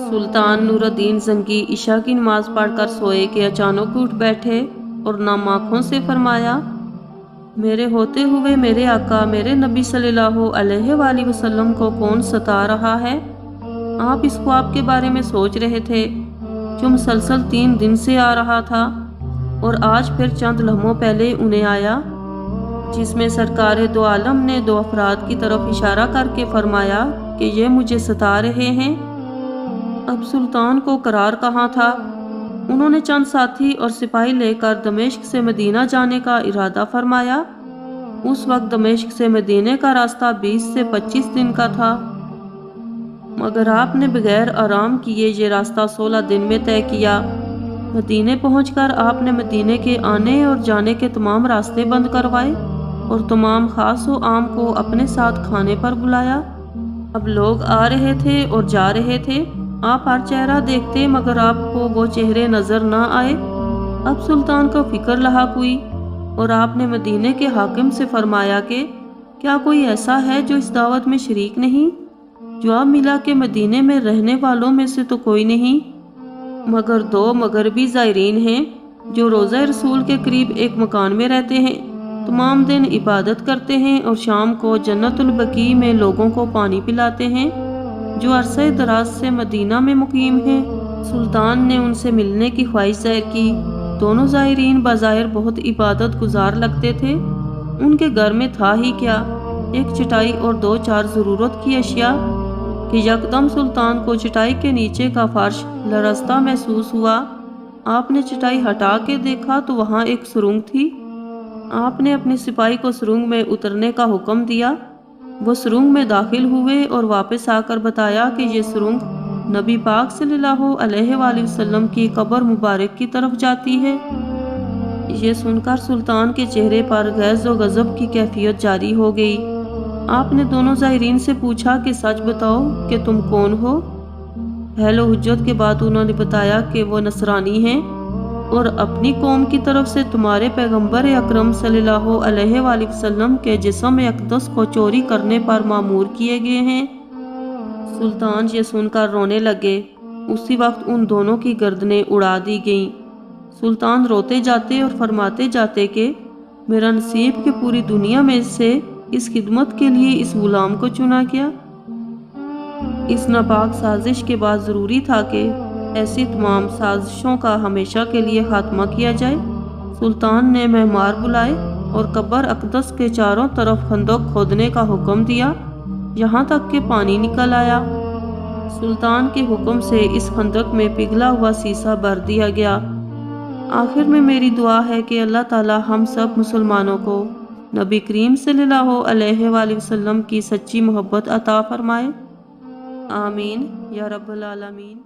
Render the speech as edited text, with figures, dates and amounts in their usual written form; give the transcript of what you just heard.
सुल्तान नूरुद्दीन जंगी इशा की नमाज पढ़कर सोए कि अचानक उठ बैठे और नम आँखों से फरमाया, मेरे होते हुए मेरे आका मेरे नबी सल्लल्लाहु अलैहि वसल्लम को कौन सता रहा है। आप इस ख्वाब के बारे में सोच रहे थे जो मुसलसल 3 दिन से आ रहा था और आज फिर चंद लम्हों पहले उन्हें आया, जिसमें सरकार दो आलम ने 2 अफराद की तरफ इशारा करके फरमाया कि ये मुझे सता रहे हैं। अब सुल्तान को करार कहाँ था। उन्होंने चंद साथी और सिपाही लेकर दमिश्क से मदीना जाने का इरादा फरमाया। उस वक्त दमिश्क से मदीने का रास्ता 20 से 25 दिन का था, मगर आपने बगैर आराम किए ये रास्ता 16 दिन में तय किया। मदीने पहुंचकर आपने मदीने के आने और जाने के तमाम रास्ते बंद करवाए और तमाम खास व आम को अपने साथ खाने पर बुलाया। अब लोग आ रहे थे और जा रहे थे, आप हर चेहरा देखते मगर आपको वो चेहरे नजर ना आए। अब सुल्तान को फिक्र लाहक हुई और आपने मदीने के हाकिम से फरमाया कि क्या कोई ऐसा है जो इस दावत में शरीक नहीं। जवाब मिला कि मदीने में रहने वालों में से तो कोई नहीं, मगर 2 मगरबी ज़ायरीन हैं जो रोज़ा रसूल के करीब एक मकान में रहते हैं, तमाम दिन इबादत करते हैं और शाम को जन्नतुल बकी में लोगों को पानी पिलाते हैं, जो अरसे दराज से मदीना में मुकीम हैं। सुल्तान ने उनसे मिलने की ख्वाहिश ज़ाहिर की। दोनों ज़ायरीन बज़ाहिर बहुत इबादत गुजार लगते थे। उनके घर में था ही क्या, एक चटाई और 2-4 ज़रूरत की अशिया कि यकदम सुल्तान को चटाई के नीचे का फर्श लरजता महसूस हुआ। आपने चटाई हटा के देखा तो वहाँ एक सुरंग थी। आपने अपने सिपाही को सुरंग में उतरने का हुक्म दिया। वो सुरंग में दाखिल हुए और वापस आकर बताया कि ये सुरंग नबी पाक सल्लल्लाहु अलैहि वसल्लम की कब्र मुबारक की तरफ जाती है। ये सुनकर सुल्तान के चेहरे पर गैज़ व गज़ब की कैफियत जारी हो गई। आपने दोनों ज़ायरीन से पूछा कि सच बताओ कि तुम कौन हो। पहलो हुज्जत के बाद उन्होंने बताया कि वो नसरानी हैं और अपनी कौम की तरफ से तुम्हारे पैगंबर अकरम सल्लल्लाहु अलैहि वसल्लम के जिस्म अक़दस को चोरी करने पर मामूर किए गए हैं। सुल्तान ये सुनकर रोने लगे। उसी वक्त उन दोनों की गर्दनें उड़ा दी गईं। सुल्तान रोते जाते और फरमाते जाते कि मेरा नसीब कि पूरी दुनिया में से इस खिदमत के लिए इस गुलाम को चुना गया। इस नापाक साजिश के बाद ज़रूरी था कि ऐसी तमाम साजिशों का हमेशा के लिए खात्मा किया जाए। सुल्तान ने मेहमार बुलाए और कब्र अक़दस के चारों तरफ खंदक खोदने का हुक्म दिया, यहाँ तक कि पानी निकल आया। सुल्तान के हुक्म से इस खंदक में पिघला हुआ शीशा भर दिया गया। आखिर में मेरी दुआ है कि अल्लाह ताला हम सब मुसलमानों को नबी करीम सल्लल्लाहु अलैहि वसल्लम की सच्ची मोहब्बत अता फरमाए। आमीन या रब्बल आलमीन।